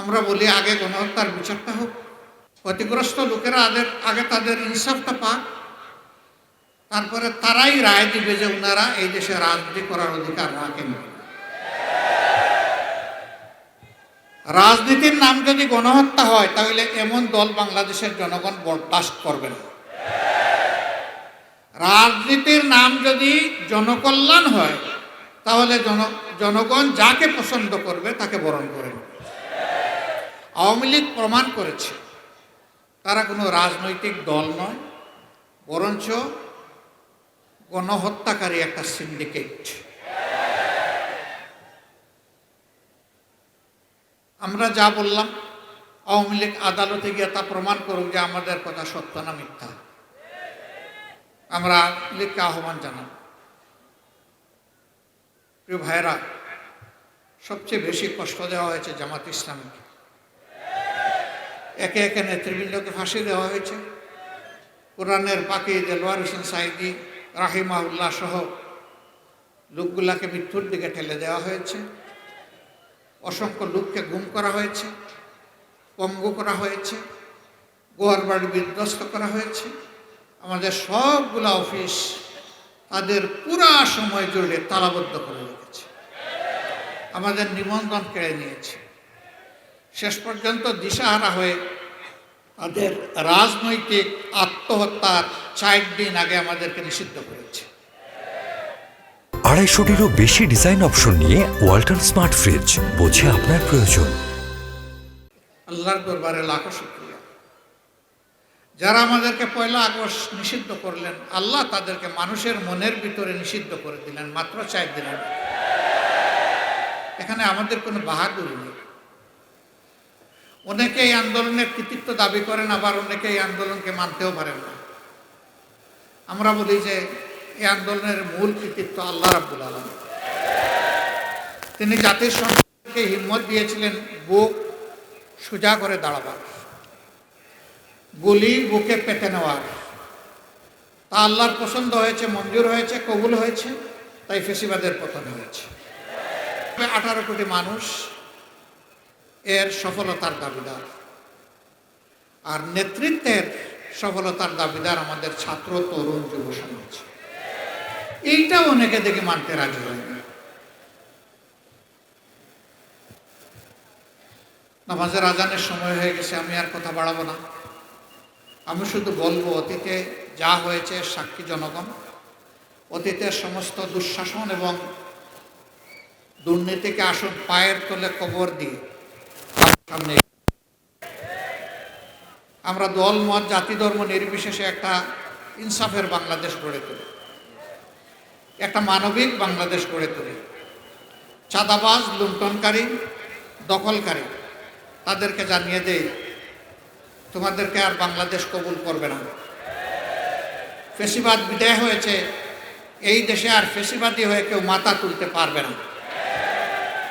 আমরা বলি আগে গণহত্যার বিচারটা হোক, ক্ষতিগ্রস্ত লোকেরা আগে তাদের ইনসাফটা পাক, তারপরে তারাই রায় দিবে যে ওনারা এই দেশে রাজনীতি করার অধিকার রাখেন। রাজনীতির নাম যদি গণহত্যা হয় তাহলে এমন দল বাংলাদেশের জনগণ বরদাস্ত করবে না। রাজনীতির নাম যদি জনকল্যাণ হয় তাহলে জনগণ যাকে পছন্দ করবে তাকে বরণ করে নেবে। আওয়ামী লীগ প্রমাণ করেছে তারা কোনো রাজনৈতিক দল নয়, বরঞ্চ গণহত্যাকারী একটা সিন্ডিকেট। আমরা যা বললাম, আওয়ামী লীগ আদালতে গিয়ে তা প্রমাণ করুক যে আমাদের কথা সত্য না মিথ্যা। আমরা লীগকে আহ্বান জানাব, প্রিয় ভাইরা, সবচেয়ে বেশি কষ্ট দেওয়া হয়েছে জামাত ইসলামীকে। একে একে নেতৃবৃন্দকে ফাঁসি দেওয়া হয়েছে। কোরআনের পাখি দেলোয়ার হোসেন সাইদি রাহিমাহুল্লাহ সহ লোকগুলাকে মৃত্যুর দিকে ঠেলে দেওয়া হয়েছে। অসংখ্য লোককে গুম করা হয়েছে, পঙ্গু করা হয়েছে, গোয়ার বাড়ি বিধ্বস্ত করা হয়েছে। আমাদের সবগুলা অফিস তাদের পুরা সময় জুড়ে তালাবদ্ধ করে রেখেছে, আমাদের নিবন্ধন কেড়ে নিয়েছে। শেষ পর্যন্ত দিশাহারা হয়ে তাদের রাজনৈতিক আত্মহত্যার 4 দিন আগে আমাদেরকে নিষিদ্ধ করেছে। 250-টিরও বেশি ডিজাইন অপশন নিয়ে ওয়ালটন স্মার্ট ফ্রিজ, বোঝে আপনার প্রয়োজন। আল্লাহর দরবারে লাখো শুকরিয়া, যারা আমাদেরকে 1 আগস্ট নিষিদ্ধ করলেন, আল্লাহ তাদেরকে মানুষের মনের ভিতরে নিষিদ্ধ করে দিলেন মাত্র 4 দিনের। এখানে আমাদের কোনো বাহাদুরি নেই। অনেকে এই আন্দোলনের কৃতিত্ব দাবি করেন, আবার অনেকে এই আন্দোলনকে মানতেও পারেন না। আমরা বলি যে এই আন্দোলনের মূল কৃতিত্ব আল্লাহ রাব্বুল আলামিন। তিনি জাতির সংসদকে হিম্মত দিয়েছিলেন বুক সোজা করে দাঁড়াবার, গুলি বুকে পেতে নেওয়ার। তা আল্লাহর পছন্দ হয়েছে, মঞ্জুর হয়েছে, কবুল হয়েছে, তাই ফেসিবাদের পতন হয়েছে। 18 কোটি মানুষ এর সফলতার দাবিদার, আর নেতৃত্বের সফলতার দাবিদার আমাদের ছাত্র, তরুণ, যুব সমাজ। এইটাও অনেকে দেখে মানতে রাজি হয় না। নামাজের আজানের সময় হয়ে গেছে, আমি আর কথা বাড়াবো না। আমি শুধু বলবো, অতীতে যা হয়েছে সাক্ষী জনগণ। অতীতের সমস্ত দুঃশাসন এবং দুর্নীতিকে আসুন পায়ের তলে কবর দিয়ে সামনে আমরা দল, মত, জাতি, ধর্ম নির্বিশেষে একটা ইনসাফের বাংলাদেশ গড়ে তুলি, একটা মানবিক বাংলাদেশ গড়ে তুলি। চাঁদাবাজ, লুণ্ঠনকারী, দখলকারী তাদেরকে জানিয়ে দেই, তোমাদেরকে আর বাংলাদেশ কবুল করবে না। ফেসিবাদ বিদায় হয়েছে, এই দেশে আর ফেসিবাদী হয়ে কেউ মাথা তুলতে পারবে না।